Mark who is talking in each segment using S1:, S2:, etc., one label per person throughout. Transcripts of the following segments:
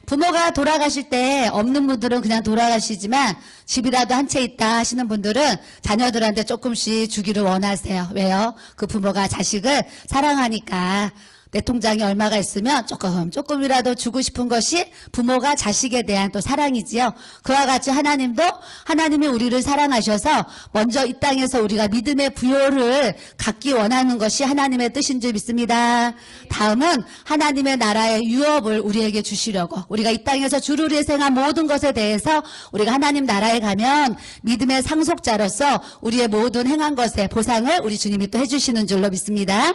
S1: 부모가 돌아가실 때 없는 분들은 그냥 돌아가시지만 집이라도 한 채 있다 하시는 분들은 자녀들한테 조금씩 주기를 원하세요. 왜요? 그 부모가 자식을 사랑하니까. 내 통장에 얼마가 있으면 조금이라도 주고 싶은 것이 부모가 자식에 대한 또 사랑이지요. 그와 같이 하나님도 하나님이 우리를 사랑하셔서 먼저 이 땅에서 우리가 믿음의 부요를 갖기 원하는 것이 하나님의 뜻인 줄 믿습니다. 다음은 하나님의 나라의 유업을 우리에게 주시려고 우리가 이 땅에서 주를 위해 행한 모든 것에 대해서 우리가 하나님 나라에 가면 믿음의 상속자로서 우리의 모든 행한 것의 보상을 우리 주님이 또 해주시는 줄로 믿습니다.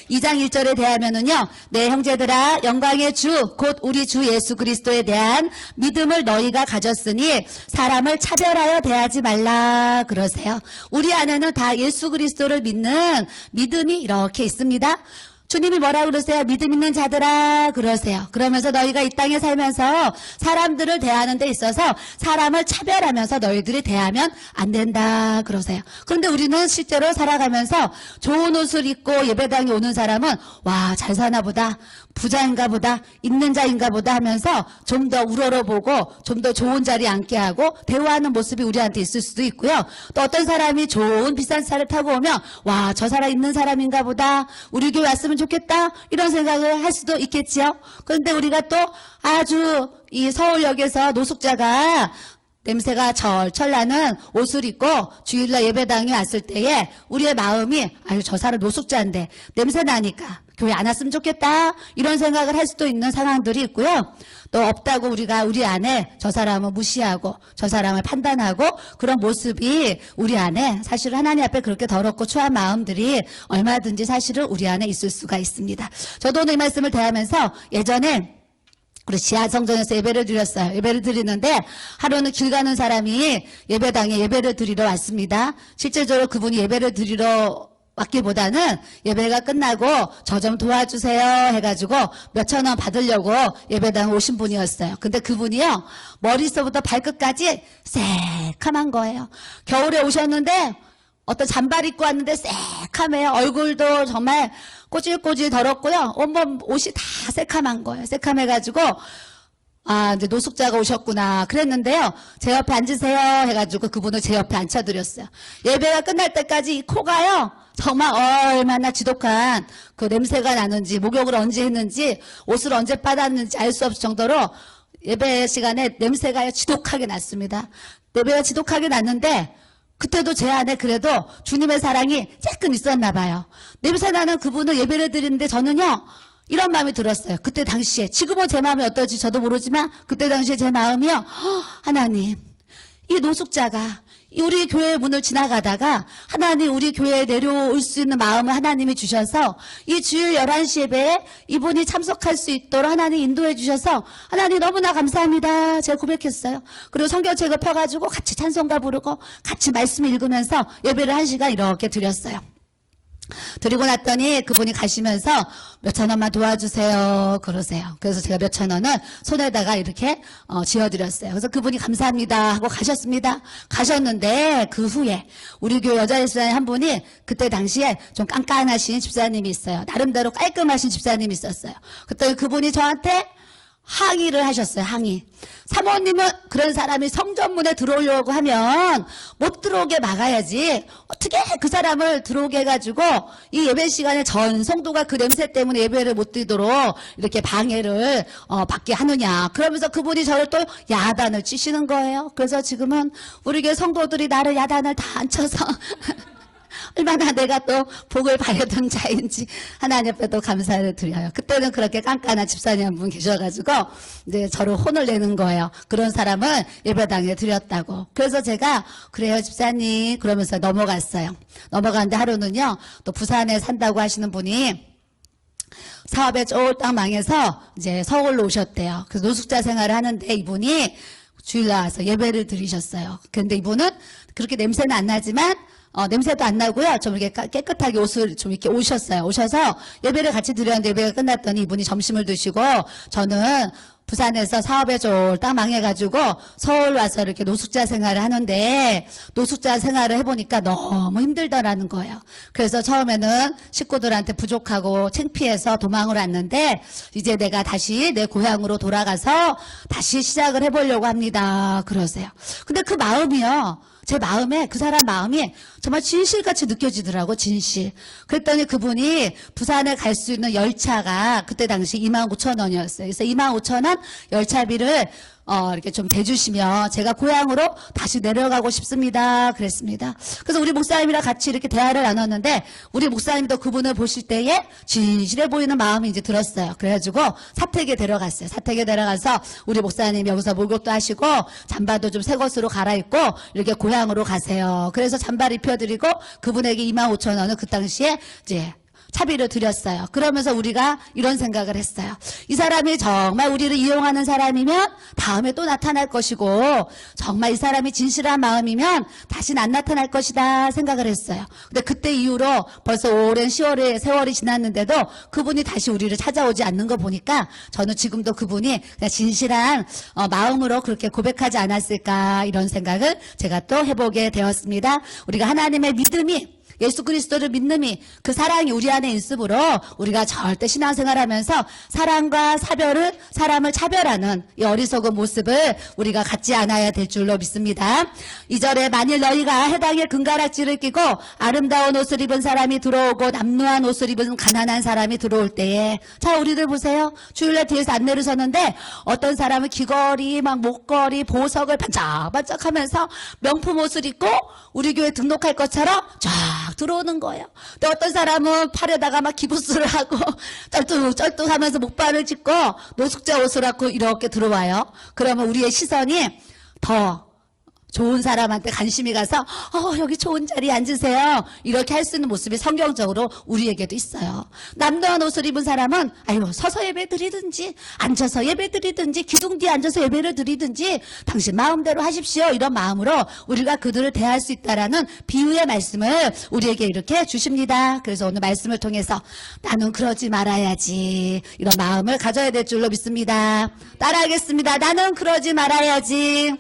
S1: 2장 1절에 대하면은요. 내 형제들아 영광의 주 곧 우리 주 예수 그리스도에 대한 믿음을 너희가 가졌으니 사람을 차별하여 대하지 말라 그러세요. 우리 안에는 다 예수 그리스도를 믿는 믿음이 이렇게 있습니다. 주님이 뭐라 그러세요? 믿음 있는 자들아 그러세요. 그러면서 너희가 이 땅에 살면서 사람들을 대하는 데 있어서 사람을 차별하면서 너희들이 대하면 안 된다 그러세요. 그런데 우리는 실제로 살아가면서 좋은 옷을 입고 예배당에 오는 사람은 와, 잘 사나 보다, 부자인가 보다, 있는 자인가 보다 하면서 좀 더 우러러보고 좀 더 좋은 자리에 앉게 하고 대우하는 모습이 우리한테 있을 수도 있고요. 또 어떤 사람이 좋은 비싼 차를 타고 오면 와, 저 사람 있는 사람인가 보다, 우리 교회 왔으면 좋겠다 이런 생각을 할 수도 있겠지요. 그런데 우리가 또 아주 이 서울역에서 노숙자가 냄새가 철철 나는 옷을 입고 주일날 예배당에 왔을 때에 우리의 마음이 아유, 저 사람 노숙자인데 냄새 나니까 교회 안 왔으면 좋겠다 이런 생각을 할 수도 있는 상황들이 있고요. 또 없다고 우리가 우리 안에 저 사람을 무시하고 저 사람을 판단하고 그런 모습이 우리 안에 사실 하나님 앞에 그렇게 더럽고 추한 마음들이 얼마든지 사실은 우리 안에 있을 수가 있습니다. 저도 오늘 이 말씀을 대하면서 예전에 우리 지하성전에서 예배를 드렸어요. 예배를 드리는데 하루는 길 가는 사람이 예배당에 예배를 드리러 왔습니다. 실제적으로 그분이 예배를 드리러 왔기보다는 예배가 끝나고 저 좀 도와주세요 해가지고 몇천 원 받으려고 예배당 오신 분이었어요. 근데 그분이요, 머리서부터 발끝까지 새카만 거예요. 겨울에 오셨는데 어떤 잠바를 입고 왔는데 새카매요. 얼굴도 정말 꼬질꼬질 더럽고요. 온몸 옷이 다 새카만 거예요. 새카매가지고 아, 이제 노숙자가 오셨구나 그랬는데요. 제 옆에 앉으세요 해가지고 그분을 제 옆에 앉혀드렸어요. 예배가 끝날 때까지 이 코가요, 정말 얼마나 지독한 그 냄새가 나는지, 목욕을 언제 했는지, 옷을 언제 빨았는지 알 수 없을 정도로 예배 시간에 냄새가 지독하게 났습니다. 예배가 지독하게 났는데 그때도 제 안에 그래도 주님의 사랑이 조금 있었나 봐요. 냄새나는 그분을 예배를 드리는데 저는요, 이런 마음이 들었어요. 그때 당시에, 지금은 제 마음이 어떨지 저도 모르지만 그때 당시에 제 마음이요, 하나님, 이 노숙자가 우리 교회 문을 지나가다가 하나님 우리 교회에 내려올 수 있는 마음을 하나님이 주셔서 이 주일 11시 예배에 이분이 참석할 수 있도록 하나님 인도해 주셔서 하나님 너무나 감사합니다. 제가 고백했어요. 그리고 성경책을 펴가지고 같이 찬송가 부르고 같이 말씀 읽으면서 예배를 1시간 이렇게 드렸어요. 드리고 났더니 그분이 가시면서 몇천 원만 도와주세요 그러세요. 그래서 제가 몇천 원을 손에다가 이렇게 쥐어드렸어요. 그래서 그분이 감사합니다 하고 가셨습니다. 가셨는데 그 후에 우리 교회 여자 집사님 한 분이 그때 당시에 좀 깐깐하신 집사님이 있어요. 나름대로 깔끔하신 집사님이 있었어요. 그때 그분이 저한테 항의를 하셨어요. 항의. 사모님은 그런 사람이 성전문에 들어오려고 하면 못 들어오게 막아야지 어떻게 그 사람을 들어오게 해가지고 이 예배 시간에 전 성도가 그 냄새 때문에 예배를 못 드리도록 이렇게 방해를 받게 하느냐. 그러면서 그분이 저를 또 야단을 치시는 거예요. 그래서 지금은 우리 교회 성도들이 나를 야단을 다 안 쳐서 얼마나 내가 또 복을 받았던 자인지 하나님 앞에 또 감사를 드려요. 그때는 그렇게 깐깐한 집사님 한 분 계셔가지고 이제 저를 혼을 내는 거예요. 그런 사람을 예배당에 드렸다고. 그래서 제가 그래요 집사님 그러면서 넘어갔어요. 넘어갔는데 하루는요, 또 부산에 산다고 하시는 분이 사업에 쫄딱 망해서 이제 서울로 오셨대요. 그래서 노숙자 생활을 하는데 이분이 주일날 와서 예배를 드리셨어요. 그런데 이분은 그렇게 냄새는 안 나지만 냄새도 안 나고요. 좀 이렇게 깨끗하게 옷을 좀 이렇게 오셨어요. 오셔서 예배를 같이 드렸는데 예배가 끝났더니 이분이 점심을 드시고 저는 부산에서 사업에 쫄딱 망해가지고 서울 와서 이렇게 노숙자 생활을 하는데 노숙자 생활을 해보니까 너무 힘들더라는 거예요. 그래서 처음에는 식구들한테 부족하고 창피해서 도망을 왔는데 이제 내가 다시 내 고향으로 돌아가서 다시 시작을 해보려고 합니다. 그러세요. 근데 그 마음이요. 제 마음에 그 사람 마음이 정말 진실같이 느껴지더라고. 진실. 그랬더니 그분이 부산에 갈 수 있는 열차가 그때 당시 25,000원이었어요. 그래서 25,000원 열차비를 이렇게 좀 대주시면 제가 고향으로 다시 내려가고 싶습니다. 그랬습니다. 그래서 우리 목사님이랑 같이 이렇게 대화를 나눴는데 우리 목사님도 그분을 보실 때에 진실해 보이는 마음이 이제 들었어요. 그래가지고 사택에 데려갔어요. 사택에 데려가서 우리 목사님 여기서 목욕도 하시고 잠바도 좀 새 것으로 갈아입고 이렇게 고향으로 가세요. 그래서 잠바를 입혀드리고 그분에게 25,000원을 그 당시에 이제 차비를 드렸어요. 그러면서 우리가 이런 생각을 했어요. 이 사람이 정말 우리를 이용하는 사람이면 다음에 또 나타날 것이고 정말 이 사람이 진실한 마음이면 다시는 안 나타날 것이다 생각을 했어요. 근데 그때 이후로 벌써 오랜 세월이 지났는데도 그분이 다시 우리를 찾아오지 않는 거 보니까 저는 지금도 그분이 그냥 진실한 마음으로 그렇게 고백하지 않았을까 이런 생각을 제가 또 해보게 되었습니다. 우리가 하나님의 믿음이 예수 그리스도를 믿음이 그 사랑이 우리 안에 있으므로 우리가 절대 신앙생활하면서 사랑과 사람을 차별하는 이 어리석은 모습을 우리가 갖지 않아야 될 줄로 믿습니다. 2절에 만일 너희가 해당의 금가락지를 끼고 아름다운 옷을 입은 사람이 들어오고 남루한 옷을 입은 가난한 사람이 들어올 때에 자 우리들 보세요. 주일날 뒤에서 안내를 서는데 어떤 사람은 귀걸이 막 목걸이 보석을 반짝반짝하면서 명품 옷을 입고 우리 교회 등록할 것처럼 쫙 들어오는 거예요. 근데 어떤 사람은 팔에다가 막 기부스를 하고 쩔뚝쩔뚝하면서 목발을 짚고 노숙자 옷을 입고 이렇게 들어와요. 그러면 우리의 시선이 더 좋은 사람한테 관심이 가서 여기 좋은 자리에 앉으세요. 이렇게 할 수 있는 모습이 성경적으로 우리에게도 있어요. 남다운 옷을 입은 사람은 서서 예배 드리든지 앉아서 예배 드리든지 기둥 뒤에 앉아서 예배를 드리든지 당신 마음대로 하십시오. 이런 마음으로 우리가 그들을 대할 수 있다라는 비유의 말씀을 우리에게 이렇게 주십니다. 그래서 오늘 말씀을 통해서 나는 그러지 말아야지 이런 마음을 가져야 될 줄로 믿습니다. 따라하겠습니다. 나는 그러지 말아야지.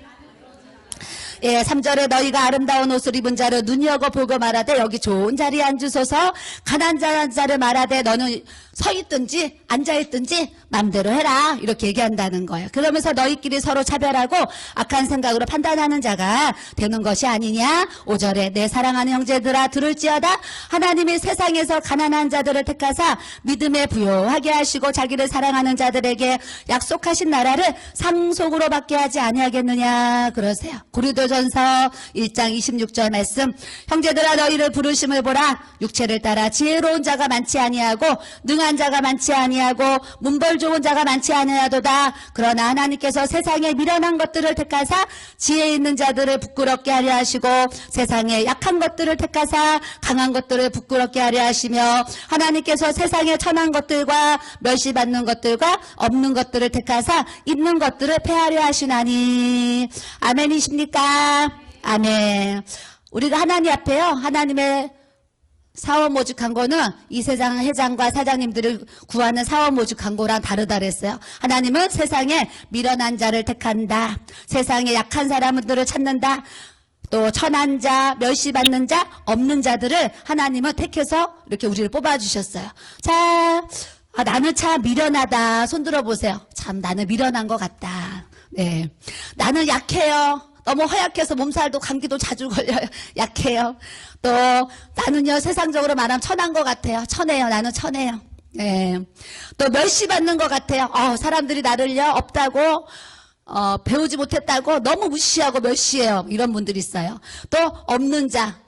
S1: 3절에 너희가 아름다운 옷을 입은 자를 눈여겨보고 말하되 여기 좋은 자리에 앉으소서 가난한 자를 말하되 너는 서 있든지 앉아 있든지 맘대로 해라 이렇게 얘기한다는 거예요. 그러면서 너희끼리 서로 차별하고 악한 생각으로 판단하는 자가 되는 것이 아니냐. 5절에 내 사랑하는 형제들아 들을지어다 하나님이 세상에서 가난한 자들을 택하사 믿음에 부요하게 하시고 자기를 사랑하는 자들에게 약속하신 나라를 상속으로 받게 하지 아니하겠느냐 그러세요. 고린도전서 1장 26절 말씀 형제들아 너희를 부르심을 보라 육체를 따라 지혜로운 자가 많지 아니하고 능한 자가 많지 아니하고 문벌 좋은 자가 많지 아니하도다. 그러나 하나님께서 세상에 미련한 것들을 택하사 지혜 있는 자들을 부끄럽게 하려 하시고 세상에 약한 것들을 택하사 강한 것들을 부끄럽게 하려 하시며 하나님께서 세상에 천한 것들과 멸시받는 것들과 없는 것들을 택하사 있는 것들을 폐하려 하시나니. 아멘이십니까? 아멘. 우리가 하나님 앞에요. 하나님의 사원 모집 광고는 이 세상 회장과 사장님들을 구하는 사원 모집 광고랑 다르다 그랬어요. 하나님은 세상에 미련한 자를 택한다. 세상에 약한 사람들을 찾는다. 또 천한 자, 멸시받는 자, 없는 자들을 하나님은 택해서 이렇게 우리를 뽑아주셨어요. 자, 나는 참 미련하다. 손 들어보세요. 참 나는 미련한 것 같다. 네, 나는 약해요. 너무 허약해서 몸살도 감기도 자주 걸려요. 약해요. 또 나는요 세상적으로 말하면 천한 것 같아요. 천해요. 나는 천해요. 네. 또 멸시받는 것 같아요. 사람들이 나를요 없다고 배우지 못했다고 너무 무시하고 멸시해요. 이런 분들이 있어요. 또 없는 자.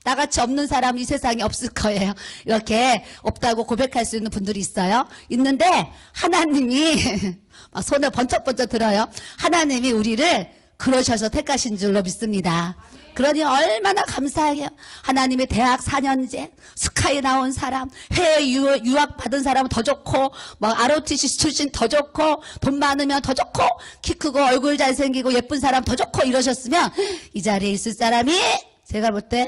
S1: 나같이 없는 사람 이 세상에 없을 거예요. 이렇게 없다고 고백할 수 있는 분들이 있어요. 있는데 하나님이 손을 번쩍번쩍 들어요. 하나님이 우리를 그러셔서 택하신 줄로 믿습니다. 그러니 얼마나 감사해요. 하나님의 대학 4년제 스카이 나온 사람, 해외 유학 받은 사람은 더 좋고 ROTC 출신 더 좋고 돈 많으면 더 좋고 키 크고 얼굴 잘생기고 예쁜 사람 더 좋고 이러셨으면 이 자리에 있을 사람이 제가 볼 때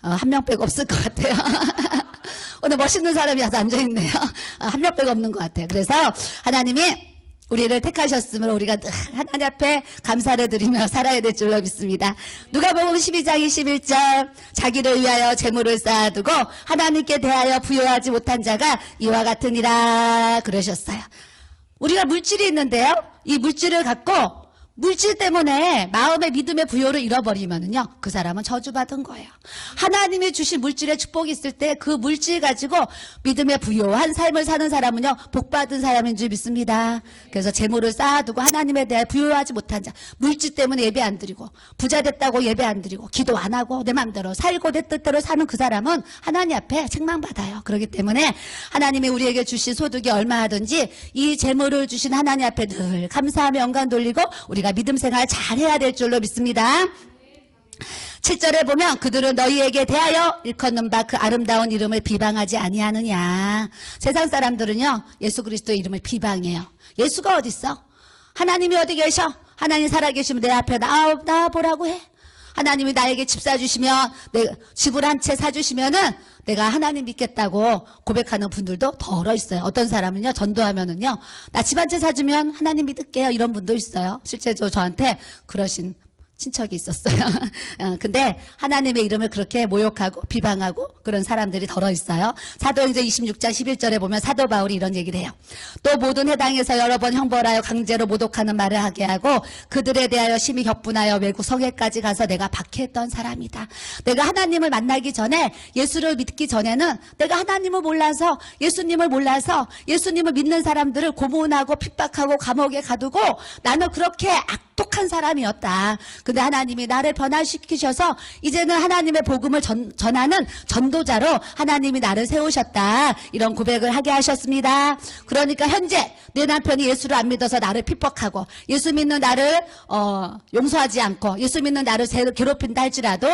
S1: 한 명 빼고 없을 것 같아요. 오늘 멋있는 사람이 와서 앉아있네요. 한 명 빼고 없는 것 같아요. 그래서 하나님이 우리를 택하셨으므로 우리가 늘 하나님 앞에 감사를 드리며 살아야 될 줄로 믿습니다. 누가복음 12장 21절 자기를 위하여 재물을 쌓아두고 하나님께 대하여 부여하지 못한 자가 이와 같으니라 그러셨어요. 우리가 물질이 있는데요. 이 물질을 갖고 물질 때문에 마음의 믿음의 부여를 잃어버리면은요, 그 사람은 저주받은 거예요. 하나님이 주신 물질의 축복이 있을 때 그 물질 가지고 믿음의 부여한 삶을 사는 사람은요, 복받은 사람인 줄 믿습니다. 그래서 재물을 쌓아두고 하나님에 대해 부여하지 못한 자, 물질 때문에 예배 안 드리고, 부자 됐다고 예배 안 드리고, 기도 안 하고, 내 맘대로 살고 내 뜻대로 사는 그 사람은 하나님 앞에 책망받아요. 그렇기 때문에 하나님이 우리에게 주신 소득이 얼마든지 이 재물을 주신 하나님 앞에 늘 감사하며 영광 돌리고 우리가 믿음 생활 잘해야 될 줄로 믿습니다. 7절에 보면 그들은 너희에게 대하여 일컫는 바 그 아름다운 이름을 비방하지 아니하느냐. 세상 사람들은요, 예수 그리스도의 이름을 비방해요. 예수가 어디 있어? 하나님이 어디 계셔? 하나님 살아계시면 내 앞에 나와보라고 해. 하나님이 나에게 집 사주시면, 집을 한 채 사주시면은 내가 하나님 믿겠다고 고백하는 분들도 더러 있어요. 어떤 사람은요, 전도하면은요, 나 집 한 채 사주면 하나님 믿을게요. 이런 분도 있어요. 실제로 저한테 그러신 친척이 있었어요. 근데 하나님의 이름을 그렇게 모욕하고 비방하고 그런 사람들이 덜어 있어요. 사도행전 26장 11절에 보면 사도 바울이 이런 얘기를 해요. 또 모든 해당에서 여러 번 형벌하여 강제로 모독하는 말을 하게 하고 그들에 대하여 심히 격분하여 외국 성회까지 가서 내가 박해했던 사람이다. 내가 하나님을 만나기 전에, 예수를 믿기 전에는 내가 하나님을 몰라서, 예수님을 몰라서 예수님을 믿는 사람들을 고문하고 핍박하고 감옥에 가두고 나는 그렇게 악독한 사람이었다. 근데 하나님이 나를 변화시키셔서 이제는 하나님의 복음을 전하는 전도자로 하나님이 나를 세우셨다. 이런 고백을 하게 하셨습니다. 그러니까 현재 내 남편이 예수를 안 믿어서 나를 핍박하고 예수 믿는 나를 용서하지 않고 예수 믿는 나를 괴롭힌다 할지라도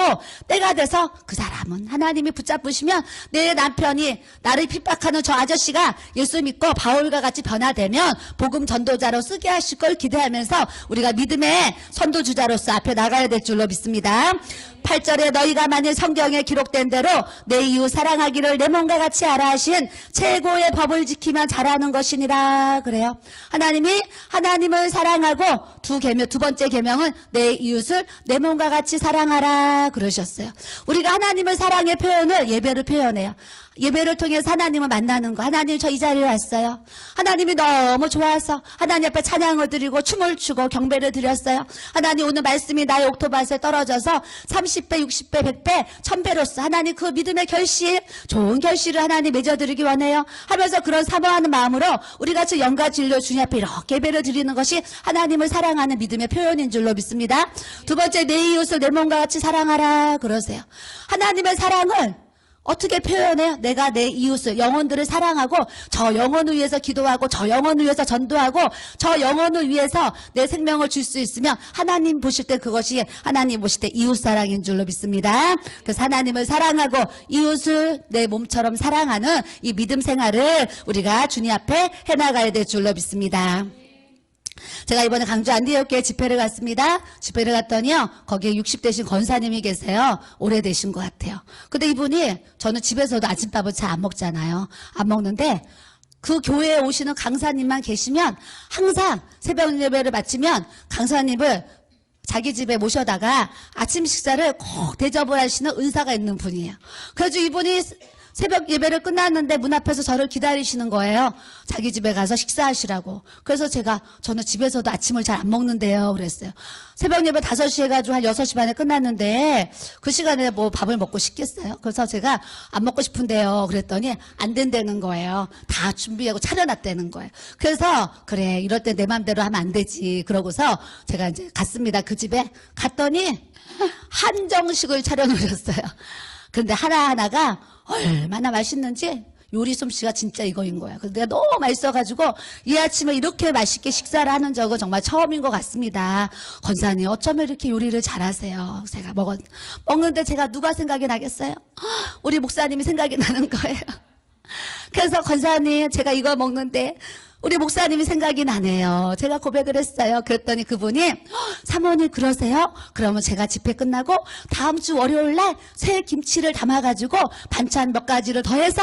S1: 때가 돼서 그 사람은 하나님이 붙잡으시면 내 남편이 나를 핍박하는 저 아저씨가 예수 믿고 바울과 같이 변화되면 복음 전도자로 쓰게 하실 걸 기대하면서 우리가 믿음의 선도주자로서 앞에 나가야 될 줄로 믿습니다. 8절에 너희가 만일 성경에 기록된 대로 내 이웃 사랑하기를 내 몸과 같이 알아 하신 최고의 법을 지키면 잘하는 것이니라 그래요. 하나님이 하나님을 사랑하고 두 번째 계명은 내 이웃을 내 몸과 같이 사랑하라 그러셨어요. 우리가 하나님을 사랑의 표현을 예배로 표현해요. 예배를 통해서 하나님을 만나는 거. 하나님 저 이 자리에 왔어요. 하나님이 너무 좋아서 하나님 앞에 찬양을 드리고 춤을 추고 경배를 드렸어요. 하나님 오늘 말씀이 나의 옥토밭에 떨어져서 30배, 60배, 100배, 1000배로서 하나님 그 믿음의 결실, 좋은 결실을 하나님 맺어드리기 원해요. 하면서 그런 사모하는 마음으로 우리 같이 영과 진리로 주님 앞에 이렇게 예배를 드리는 것이 하나님을 사랑하는 믿음의 표현인 줄로 믿습니다. 두 번째, 내 이웃을 내 몸과 같이 사랑하라 그러세요. 하나님의 사랑을 어떻게 표현해요? 내가 내 이웃을, 영혼들을 사랑하고 저 영혼을 위해서 기도하고 저 영혼을 위해서 전도하고 저 영혼을 위해서 내 생명을 줄 수 있으면 하나님 보실 때 그것이 하나님 보실 때 이웃사랑인 줄로 믿습니다. 그래서 하나님을 사랑하고 이웃을 내 몸처럼 사랑하는 이 믿음 생활을 우리가 주님 앞에 해나가야 될 줄로 믿습니다. 제가 이번에 강주 안디옥교회 집회를 갔습니다. 집회를 갔더니요, 거기에 60대신 권사님이 계세요. 오래되신 것 같아요. 근데 이분이, 저는 집에서도 아침밥을 잘 안 먹잖아요. 안 먹는데 그 교회에 오시는 강사님만 계시면 항상 새벽 예배를 마치면 강사님을 자기 집에 모셔다가 아침 식사를 꼭 대접을 하시는 은사가 있는 분이에요. 그래서 이분이 새벽 예배를 끝났는데 문 앞에서 저를 기다리시는 거예요. 자기 집에 가서 식사하시라고. 그래서 저는 집에서도 아침을 잘 안 먹는데요. 그랬어요. 새벽 예배 5시에 가지고 한 6시 반에 끝났는데 그 시간에 뭐 밥을 먹고 싶겠어요. 그래서 제가 안 먹고 싶은데요. 그랬더니 안 된다는 거예요. 다 준비하고 차려놨다는 거예요. 그래서 그래, 이럴 때 내 맘대로 하면 안 되지. 그러고서 제가 이제 갔습니다. 그 집에 갔더니 한정식을 차려놓으셨어요. 그런데 하나하나가 얼마나 맛있는지 요리 솜씨가 진짜 이거인 거야. 그래서 내가 너무 맛있어가지고 이 아침에 이렇게 맛있게 식사를 하는 적은 정말 처음인 것 같습니다. 권사님 어쩌면 이렇게 요리를 잘하세요. 제가 먹는데 제가 누가 생각이 나겠어요? 우리 목사님이 생각이 나는 거예요. 그래서 권사님 제가 이거 먹는데 우리 목사님이 생각이 나네요. 제가 고백을 했어요. 그랬더니 그분이 사모님 그러세요? 그러면 제가 집회 끝나고 다음 주 월요일 날 새 김치를 담아가지고 반찬 몇 가지를 더해서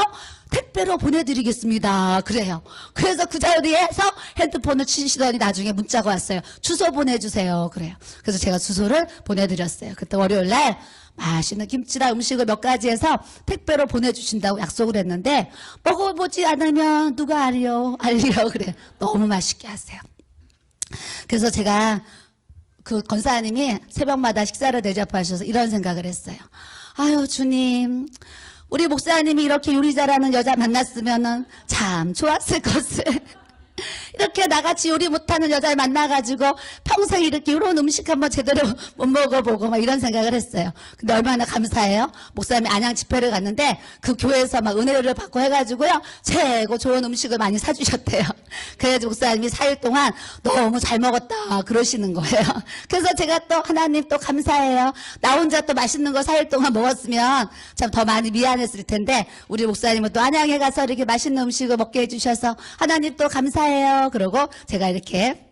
S1: 택배로 보내드리겠습니다. 그래요. 그래서 그 자리에서 핸드폰을 치시더니 나중에 문자가 왔어요. 주소 보내주세요. 그래요. 그래서 제가 주소를 보내드렸어요. 그때 월요일날 맛있는 김치랑 음식을 몇 가지 해서 택배로 보내주신다고 약속을 했는데 먹어보지 않으면 누가 알려 그래요. 너무 맛있게 하세요. 그래서 제가 그 권사님이 새벽마다 식사를 대접하셔서 이런 생각을 했어요. 아유 주님, 우리 목사님이 이렇게 요리 잘하는 여자 만났으면 참 좋았을 것을. 이렇게 나같이 요리 못하는 여자를 만나가지고 평생 이렇게 이런 음식 한번 제대로 못 먹어보고 막 이런 생각을 했어요. 근데 얼마나 감사해요. 목사님이 안양 집회를 갔는데 그 교회에서 막 은혜를 받고 해가지고요. 최고 좋은 음식을 많이 사주셨대요. 그래서 목사님이 4일 동안 너무 잘 먹었다 그러시는 거예요. 그래서 제가 또 하나님 또 감사해요. 나 혼자 또 맛있는 거 4일 동안 먹었으면 참 더 많이 미안했을 텐데 우리 목사님은 또 안양에 가서 이렇게 맛있는 음식을 먹게 해주셔서 하나님 또 감사해요. 그러고 제가 이렇게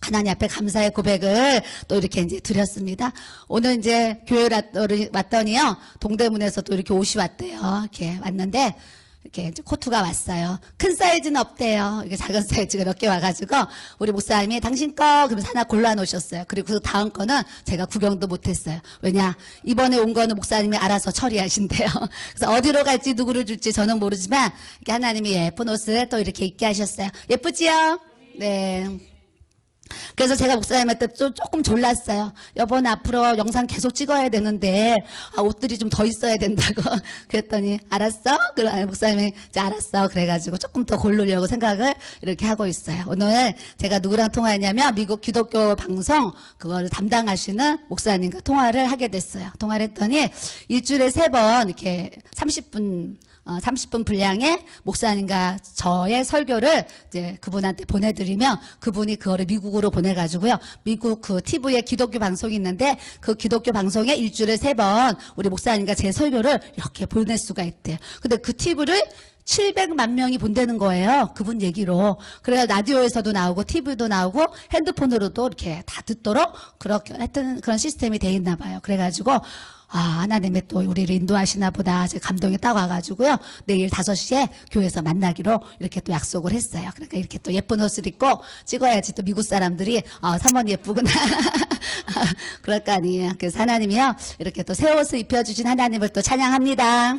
S1: 하나님 앞에 감사의 고백을 또 이렇게 이제 드렸습니다. 오늘 이제 교회를 왔더니요. 동대문에서 또 이렇게 옷이 왔대요. 이렇게 왔는데 이렇게 이제 코트가 왔어요. 큰 사이즈는 없대요. 이게 작은 사이즈가 몇 개 와가지고 우리 목사님이 당신 거 그러면서 하나 골라놓으셨어요. 그리고 그 다음 거는 제가 구경도 못했어요. 왜냐 이번에 온 거는 목사님이 알아서 처리하신대요. 그래서 어디로 갈지 누구를 줄지 저는 모르지만 이렇게 하나님이 예쁜 옷을 또 이렇게 입게 하셨어요. 예쁘지요? 네. 그래서 제가 목사님한테 조금 졸랐어요. 여보는 앞으로 영상 계속 찍어야 되는데 옷들이 좀 더 있어야 된다고. 그랬더니 알았어? 목사님이 이제 알았어. 그래가지고 조금 더 고르려고 생각을 이렇게 하고 있어요. 오늘 제가 누구랑 통화했냐면 미국 기독교 방송 그거를 담당하시는 목사님과 통화를 하게 됐어요. 통화를 했더니 일주일에 3번 이렇게 30분 분량의 목사님과 저의 설교를 이제 그분한테 보내드리면 그분이 그거를 미국으로 보내가지고요. 미국 그 TV에 기독교 방송이 있는데 그 기독교 방송에 일주일에 3번 우리 목사님과 제 설교를 이렇게 보낼 수가 있대요. 근데 그 TV를 700만 명이 본다는 거예요. 그분 얘기로. 그래서 라디오에서도 나오고 TV도 나오고 핸드폰으로도 이렇게 다 듣도록 그렇게 하여튼 그런 시스템이 돼 있나 봐요. 그래가지고 하나님이 또 우리를 인도하시나 보다. 제가 감동이 딱 와가지고요. 내일 5시에 교회에서 만나기로 이렇게 또 약속을 했어요. 그러니까 이렇게 또 예쁜 옷을 입고 찍어야지 또 미국 사람들이 사모님 예쁘구나. 그럴 거 아니에요. 그래서 하나님이요. 이렇게 또 새 옷을 입혀주신 하나님을 또 찬양합니다.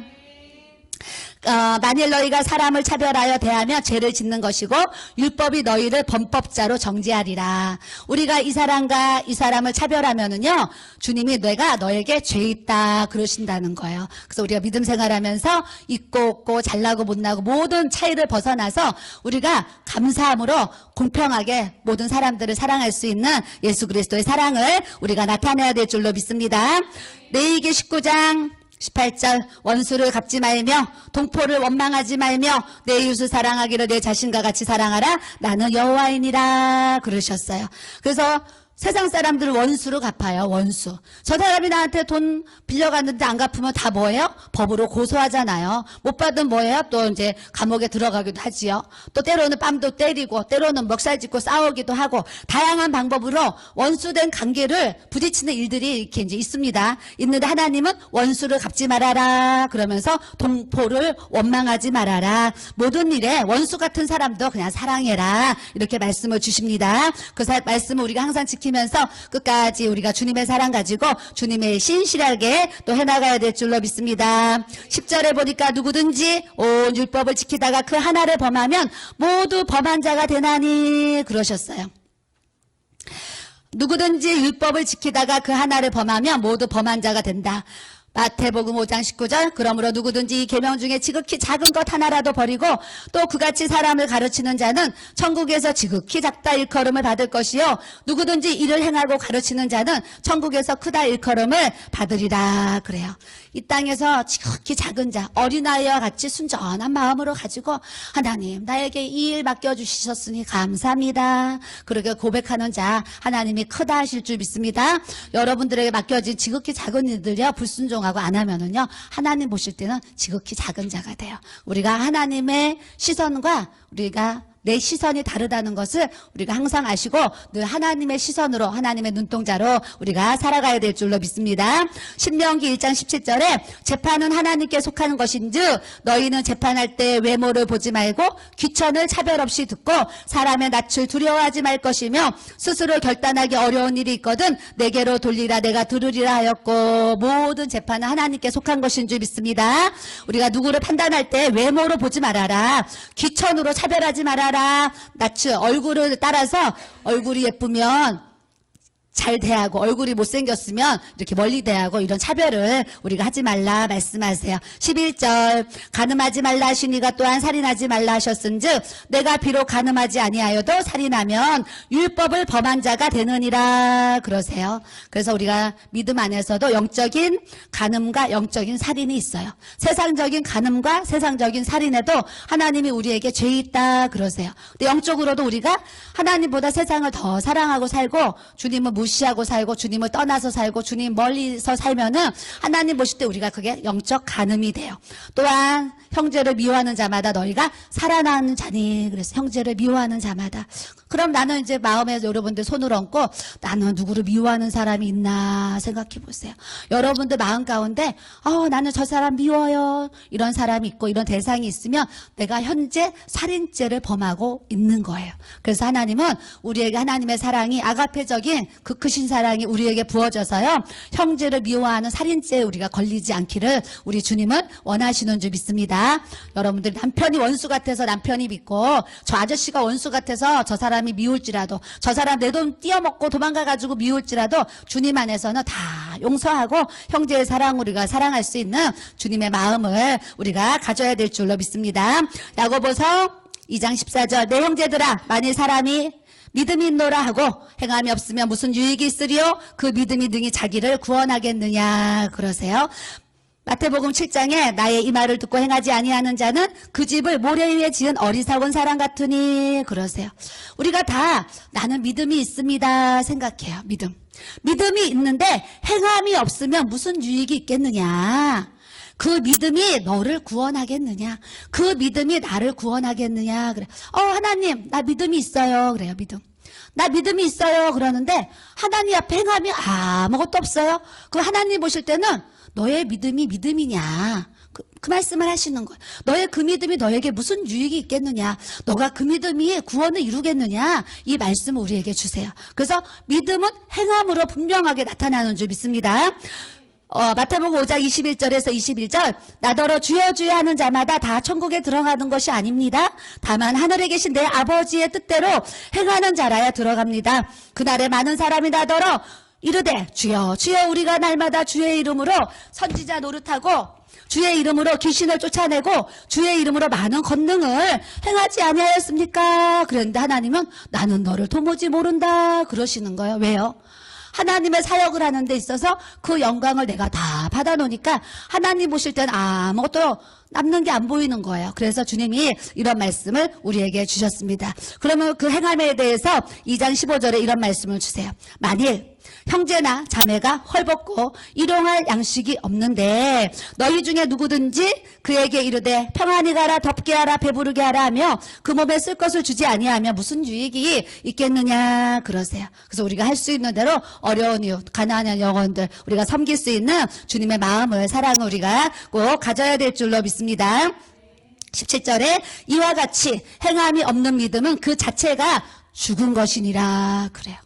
S1: 만일 너희가 사람을 차별하여 대하며 죄를 짓는 것이고 율법이 너희를 범법자로 정죄하리라. 우리가 이 사람과 이 사람을 차별하면은요 주님이 내가 너에게 죄 있다 그러신다는 거예요. 그래서 우리가 믿음 생활하면서 있고 없고 잘나고 못나고 모든 차이를 벗어나서 우리가 감사함으로 공평하게 모든 사람들을 사랑할 수 있는 예수 그리스도의 사랑을 우리가 나타내야 될 줄로 믿습니다. 레위기 19장 18절 원수를 갚지 말며 동포를 원망하지 말며 내 이웃을 사랑하기를 내 자신과 같이 사랑하라. 나는 여호와이니라 그러셨어요. 그래서 세상 사람들은 원수로 갚아요. 원수. 저 사람이 나한테 돈 빌려갔는데 안 갚으면 다 뭐예요? 법으로 고소하잖아요. 못 받으면 뭐예요? 또 이제 감옥에 들어가기도 하지요. 또 때로는 뺨도 때리고 때로는 멱살 짚고 싸우기도 하고 다양한 방법으로 원수된 관계를 부딪히는 일들이 이렇게 이제 있습니다. 있는데 하나님은 원수를 갚지 말아라 그러면서 동포를 원망하지 말아라. 모든 일에 원수 같은 사람도 그냥 사랑해라 이렇게 말씀을 주십니다. 그 말씀을 우리가 항상 지키면서 끝까지 우리가 주님의 사랑 가지고 주님의 신실하게 또 해나가야 될 줄로 믿습니다. 10절에 보니까 누구든지 온 율법을 지키다가 그 하나를 범하면 모두 범한 자가 되나니 그러셨어요. 누구든지 율법을 지키다가 그 하나를 범하면 모두 범한 자가 된다. 마태복음 5장 19절 그러므로 누구든지 이 계명 중에 지극히 작은 것 하나라도 버리고 또 그같이 사람을 가르치는 자는 천국에서 지극히 작다 일컬음을 받을 것이요 누구든지 이를 행하고 가르치는 자는 천국에서 크다 일컬음을 받으리라 그래요. 이 땅에서 지극히 작은 자 어린아이와 같이 순전한 마음으로 가지고 하나님 나에게 이 일 맡겨주셨으니 감사합니다. 그렇게 고백하는 자 하나님이 크다 하실 줄 믿습니다. 여러분들에게 맡겨진 지극히 작은 일들이요 불순종하고 안 하면은요 하나님 보실 때는 지극히 작은 자가 돼요. 우리가 하나님의 시선과 우리가 내 시선이 다르다는 것을 우리가 항상 아시고 늘 하나님의 시선으로 하나님의 눈동자로 우리가 살아가야 될 줄로 믿습니다. 신명기 1장 17절에 재판은 하나님께 속하는 것인즉 너희는 재판할 때 외모를 보지 말고 귀천을 차별 없이 듣고 사람의 낯을 두려워하지 말 것이며 스스로 결단하기 어려운 일이 있거든 내게로 돌리라 내가 들으리라 하였고 모든 재판은 하나님께 속한 것인 줄 믿습니다. 우리가 누구를 판단할 때 외모로 보지 말아라. 귀천으로 차별하지 말아라. 낯을 얼굴을 따라서 얼굴이 예쁘면 잘 대하고 얼굴이 못생겼으면 이렇게 멀리 대하고 이런 차별을 우리가 하지 말라 말씀하세요. 11절 간음하지 말라 하시니가 또한 살인하지 말라 하셨은즉 내가 비록 간음하지 아니하여도 살인하면 율법을 범한 자가 되느니라 그러세요. 그래서 우리가 믿음 안에서도 영적인 간음과 영적인 살인이 있어요. 세상적인 간음과 세상적인 살인에도 하나님이 우리에게 죄 있다 그러세요. 근데 영적으로도 우리가 하나님보다 세상을 더 사랑하고 살고 주님은 무시하고 살고 주님을 떠나서 살고 주님 멀리서 살면은 하나님 보실 때 우리가 그게 영적 간음이 돼요. 또한 형제를 미워하는 자마다 너희가 살아나는 자니 그래서 형제를 미워하는 자마다 그럼 나는 이제 마음에 여러분들 손을 얹고 나는 누구를 미워하는 사람이 있나 생각해 보세요. 여러분들 마음 가운데 나는 저 사람 미워요 이런 사람이 있고 이런 대상이 있으면 내가 현재 살인죄를 범하고 있는 거예요. 그래서 하나님은 우리에게 하나님의 사랑이 아가페적인 그 크신 사랑이 우리에게 부어져서요 형제를 미워하는 살인죄에 우리가 걸리지 않기를 우리 주님은 원하시는 줄 믿습니다. 여러분들 남편이 원수 같아서 남편이 믿고 저 아저씨가 원수 같아서 저 사람이 미울지라도 저 사람 내 돈 띄어먹고 도망가가지고 미울지라도 주님 안에서는 다 용서하고 형제의 사랑 우리가 사랑할 수 있는 주님의 마음을 우리가 가져야 될 줄로 믿습니다. 야고보서 2장 14절 내 형제들아 만일 사람이 믿음이 있노라 하고 행함이 없으면 무슨 유익이 있으리요? 그 믿음이 능히 자기를 구원하겠느냐 그러세요. 마태복음 7장에 나의 이 말을 듣고 행하지 아니하는 자는 그 집을 모래 위에 지은 어리석은 사람 같으니 그러세요. 우리가 다 나는 믿음이 있습니다 생각해요. 믿음이 있는데 행함이 없으면 무슨 유익이 있겠느냐. 그 믿음이 너를 구원하겠느냐. 그 믿음이 나를 구원하겠느냐. 그래. 하나님 나 믿음이 있어요. 그래요. 나 믿음이 있어요. 그러는데 하나님 앞에 행함이 아무것도 없어요. 그 하나님 보실 때는 너의 믿음이 믿음이냐. 그 말씀을 하시는 거예요. 너의 그 믿음이 너에게 무슨 유익이 있겠느냐. 너가 그 믿음이 구원을 이루겠느냐. 이 말씀을 우리에게 주세요. 그래서 믿음은 행함으로 분명하게 나타나는 줄 믿습니다. 마태복음 5장 21절에서 21절 나더러 주여 주여 하는 자마다 다 천국에 들어가는 것이 아닙니다. 다만 하늘에 계신 내 아버지의 뜻대로 행하는 자라야 들어갑니다. 그날에 많은 사람이 나더러 이르되 주여 주여 우리가 날마다 주의 이름으로 선지자 노릇하고 주의 이름으로 귀신을 쫓아내고 주의 이름으로 많은 권능을 행하지 아니하였습니까? 그런데 하나님은 나는 너를 도무지 모른다 그러시는 거예요. 왜요? 하나님의 사역을 하는 데 있어서 그 영광을 내가 다 받아놓으니까 하나님 보실 때는 아무것도 남는 게 안 보이는 거예요. 그래서 주님이 이런 말씀을 우리에게 주셨습니다. 그러면 그 행함에 대해서 2장 15절에 이런 말씀을 주세요. 만일 형제나 자매가 헐벗고 일용할 양식이 없는데 너희 중에 누구든지 그에게 이르되 평안히 가라 덥게 하라 배부르게 하라 하며 그 몸에 쓸 것을 주지 아니하면 무슨 유익이 있겠느냐 그러세요. 그래서 우리가 할 수 있는 대로 어려운 이웃 가난한 영혼들 우리가 섬길 수 있는 주님의 마음을 사랑을 우리가 꼭 가져야 될 줄로 믿습니다. 17절에 이와 같이 행함이 없는 믿음은 그 자체가 죽은 것이니라 그래요.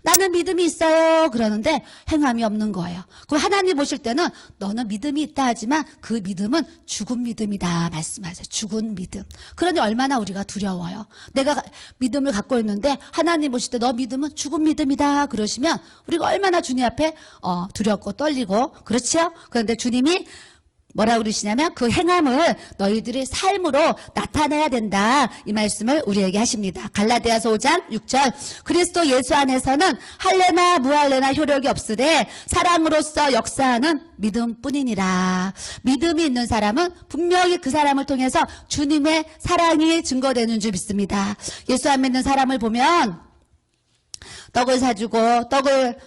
S1: 나는 믿음이 있어요 그러는데 행함이 없는 거예요. 그럼 하나님 보실 때는 너는 믿음이 있다 하지만 그 믿음은 죽은 믿음이다 말씀하세요. 죽은 믿음. 그러니 얼마나 우리가 두려워요. 내가 믿음을 갖고 있는데 하나님 보실 때 너 믿음은 죽은 믿음이다 그러시면 우리가 얼마나 주님 앞에 두렵고 떨리고 그렇죠? 그런데 주님이 뭐라고 그러시냐면 그 행함을 너희들의 삶으로 나타내야 된다. 이 말씀을 우리에게 하십니다. 갈라디아서 5장 6절 그리스도 예수 안에서는 할례나 무할례나 효력이 없으되 사랑으로서 역사하는 믿음뿐이니라. 믿음이 있는 사람은 분명히 그 사람을 통해서 주님의 사랑이 증거되는 줄 믿습니다. 예수 안 믿는 사람을 보면 떡을 사주고 떡을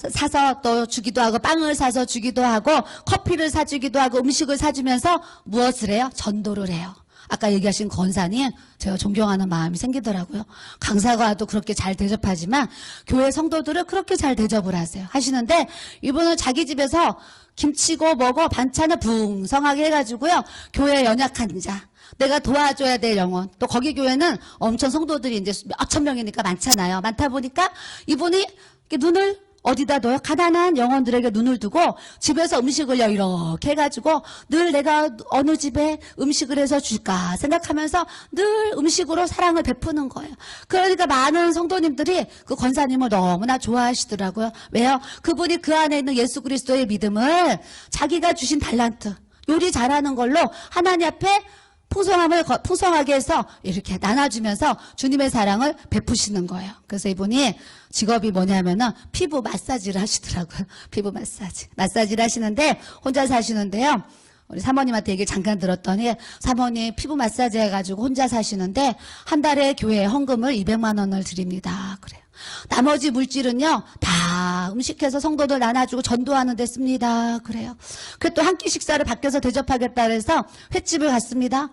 S1: 사서 또 주기도 하고 빵을 사서 주기도 하고 커피를 사주기도 하고 음식을 사주면서 무엇을 해요? 전도를 해요. 아까 얘기하신 권사님 제가 존경하는 마음이 생기더라고요. 강사과도 그렇게 잘 대접하지만 교회 성도들을 그렇게 잘 대접을 하시는데 이분은 자기 집에서 김치고 뭐고 반찬을 붕성하게 해가지고요. 교회 연약한 자, 내가 도와줘야 될 영혼, 또 거기 교회는 엄청 성도들이 이제 몇천 명이니까 많잖아요. 많다 보니까 이분이 이렇게 눈을 어디다 둬요? 가난한 영혼들에게 눈을 두고 집에서 음식을요 이렇게 해가지고 늘 내가 어느 집에 음식을 해서 줄까 생각하면서 늘 음식으로 사랑을 베푸는 거예요. 그러니까 많은 성도님들이 그 권사님을 너무나 좋아하시더라고요. 왜요? 그분이 그 안에 있는 예수 그리스도의 믿음을 자기가 주신 달란트, 요리 잘하는 걸로 하나님 앞에 풍성하게 해서 이렇게 나눠주면서 주님의 사랑을 베푸시는 거예요. 그래서 이분이 직업이 뭐냐면은 피부 마사지를 하시더라고요. 피부 마사지를 하시는데 혼자 사시는데요. 우리 사모님한테 얘기를 잠깐 들었더니 사모님 피부 마사지 해가지고 혼자 사시는데 한 달에 교회에 헌금을 200만 원을 드립니다. 그래요. 나머지 물질은요 다 음식해서 성도들 나눠주고 전도하는 데 씁니다. 그래요. 그리고 또 한 끼 식사를 밖에서 대접하겠다 그래서 횟집을 갔습니다.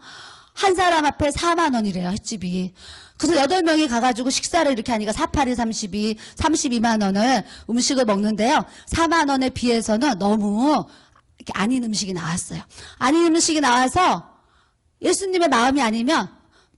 S1: 한 사람 앞에 4만 원이래요. 횟집이. 그래서 8명이 가가지고 식사를 이렇게 하니까 4, 8이 32만 원을 음식을 먹는데요. 4만 원에 비해서는 너무 이렇게 아닌 음식이 나왔어요. 아닌 음식이 나와서 예수님의 마음이 아니면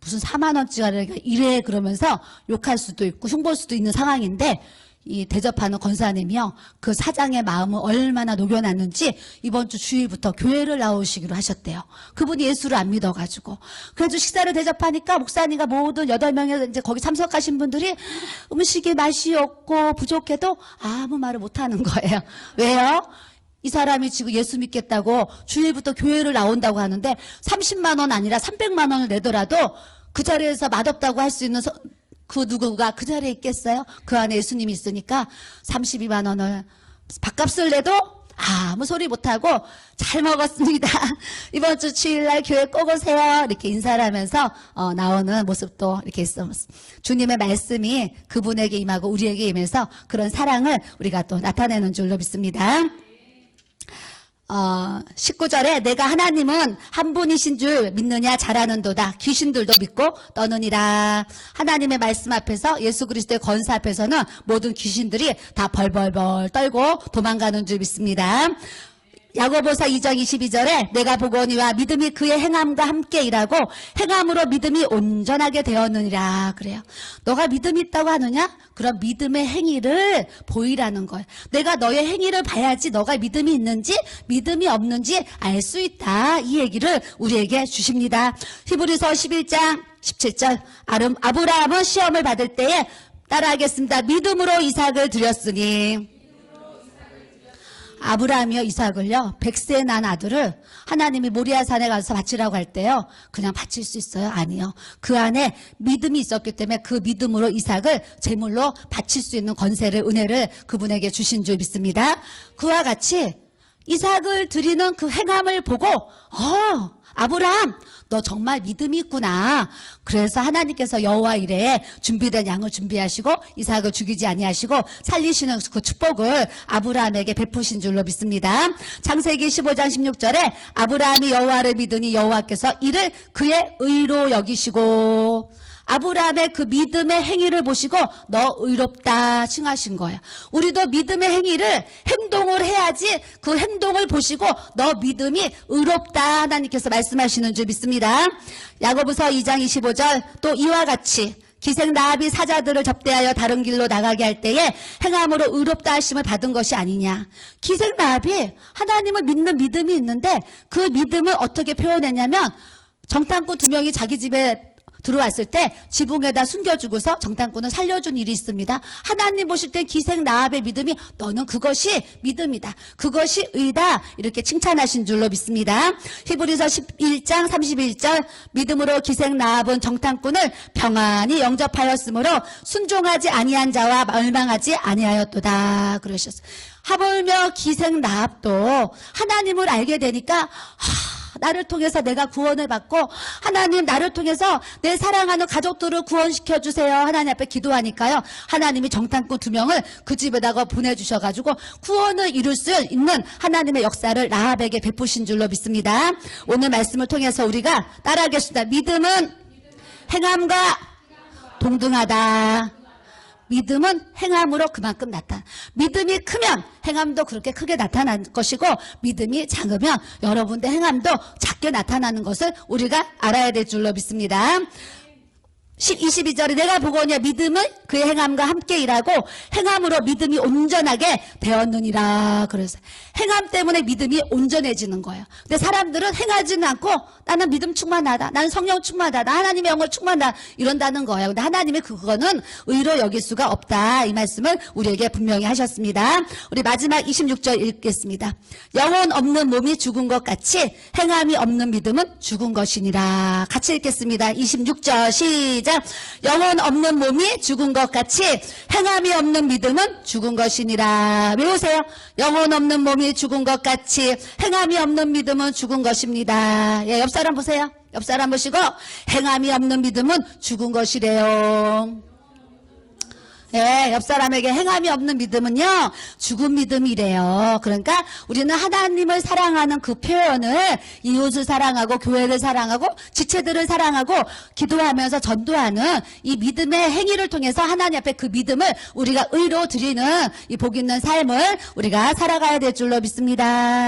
S1: 무슨 4만 원짜리가 이래 그러면서 욕할 수도 있고 흉볼 수도 있는 상황인데 이 대접하는 권사님이요. 그 사장의 마음을 얼마나 녹여놨는지 이번 주 주일부터 교회를 나오시기로 하셨대요. 그분이 예수를 안 믿어가지고. 그래도 식사를 대접하니까 목사님과 모든 8명이 이제 거기 참석하신 분들이 음식이 맛이 없고 부족해도 아무 말을 못하는 거예요. 왜요? 이 사람이 지금 예수 믿겠다고 주일부터 교회를 나온다고 하는데 30만 원 아니라 300만 원을 내더라도 그 자리에서 맛없다고 할 수 있는 그 누구가 그 자리에 있겠어요? 그 안에 예수님이 있으니까 32만 원을 밥값을 내도 아무 소리 못하고 잘 먹었습니다. 이번 주 주일날 교회 꼭 오세요. 이렇게 인사를 하면서 나오는 모습도 이렇게 있어. 주님의 말씀이 그분에게 임하고 우리에게 임해서 그런 사랑을 우리가 또 나타내는 줄로 믿습니다. 19절에 내가 하나님은 한 분이신 줄 믿느냐 잘하는도다. 귀신들도 믿고 떠느니라. 하나님의 말씀 앞에서 예수 그리스도의 권세 앞에서는 모든 귀신들이 다 벌벌벌 떨고 도망가는 줄 믿습니다. 야고보서 2장 22절에 내가 보거니와 믿음이 그의 행함과 함께 일하고 행함으로 믿음이 온전하게 되었느니라. 그래요. 너가 믿음이 있다고 하느냐? 그럼 믿음의 행위를 보이라는 거예요. 내가 너의 행위를 봐야지 너가 믿음이 있는지 믿음이 없는지 알 수 있다. 이 얘기를 우리에게 주십니다. 히브리서 11장 17절 아브라함은 시험을 받을 때에 따라하겠습니다. 믿음으로 이삭을 드렸으니 아브라함이요 이삭을요 100세 난 아들을 하나님이 모리아산에 가서 바치라고 할 때요 그냥 바칠 수 있어요? 아니요. 그 안에 믿음이 있었기 때문에 그 믿음으로 이삭을 제물로 바칠 수 있는 권세를 은혜를 그분에게 주신 줄 믿습니다. 그와 같이 이삭을 드리는 그 행함을 보고 아브라함 너 정말 믿음이 있구나. 그래서 하나님께서 여호와 이레에 준비된 양을 준비하시고 이삭을 죽이지 아니하시고 살리시는 그 축복을 아브라함에게 베푸신 줄로 믿습니다. 창세기 15장 16절에 아브라함이 여호와를 믿으니 여호와께서 이를 그의 의로 여기시고 아브라함의 그 믿음의 행위를 보시고 너 의롭다 칭하신 거예요. 우리도 믿음의 행위를 행동을 해야지 그 행동을 보시고 너 믿음이 의롭다 하나님께서 말씀하시는 줄 믿습니다. 야고보서 2장 25절 또 이와 같이 기생 라합이 사자들을 접대하여 다른 길로 나가게 할 때에 행함으로 의롭다 하심을 받은 것이 아니냐. 기생 라합이 하나님을 믿는 믿음이 있는데 그 믿음을 어떻게 표현했냐면 정탐꾼 2명이 자기 집에 들어왔을 때 지붕에다 숨겨주고서 정탐꾼을 살려준 일이 있습니다. 하나님 보실 때 기생 라합의 믿음이 너는 그것이 믿음이다. 그것이 의다. 이렇게 칭찬하신 줄로 믿습니다. 히브리서 11장 31절 믿음으로 기생 라합은 정탐꾼을 평안히 영접하였으므로 순종하지 아니한 자와 멸망하지 아니하였도다. 그러셨어요. 하물며 기생 라합도 하나님을 알게 되니까 나를 통해서 내가 구원을 받고 하나님 나를 통해서 내 사랑하는 가족들을 구원시켜 주세요. 하나님 앞에 기도하니까요. 하나님이 정탐꾼 2명을 그 집에다가 보내주셔가지고 구원을 이룰 수 있는 하나님의 역사를 라합에게 베푸신 줄로 믿습니다. 오늘 말씀을 통해서 우리가 따라하겠습니다. 믿음은 행함과 동등하다. 믿음은 행함으로 그만큼 나타나. 믿음이 크면 행함도 그렇게 크게 나타날 것이고 믿음이 작으면 여러분의 행함도 작게 나타나는 것을 우리가 알아야 될 줄로 믿습니다. 22절에 내가 보거니와 믿음은 그의 행함과 함께 일하고 행함으로 믿음이 온전하게 되었느니라. 그래서 행함 때문에 믿음이 온전해지는 거예요. 근데 사람들은 행하지는 않고 나는 믿음 충만하다. 나는 성령 충만하다. 나 하나님의 영을 충만하다. 이런다는 거예요. 근데 하나님이 그거는 의로 여길 수가 없다. 이 말씀을 우리에게 분명히 하셨습니다. 우리 마지막 26절 읽겠습니다. 영혼 없는 몸이 죽은 것 같이 행함이 없는 믿음은 죽은 것이니라. 같이 읽겠습니다. 26절 시작. 영혼 없는 몸이 죽은 것 같이 행함이 없는 믿음은 죽은 것이니라. 외우세요. 영혼 없는 몸이 죽은 것 같이 행함이 없는 믿음은 죽은 것입니다. 예, 옆 사람 보세요. 옆 사람 보시고 행함이 없는 믿음은 죽은 것이래요. 네, 옆 사람에게 행함이 없는 믿음은요, 죽은 믿음이래요. 그러니까 우리는 하나님을 사랑하는 그 표현을 이웃을 사랑하고 교회를 사랑하고 지체들을 사랑하고 기도하면서 전도하는 이 믿음의 행위를 통해서 하나님 앞에 그 믿음을 우리가 의로 드리는 이 복 있는 삶을 우리가 살아가야 될 줄로 믿습니다.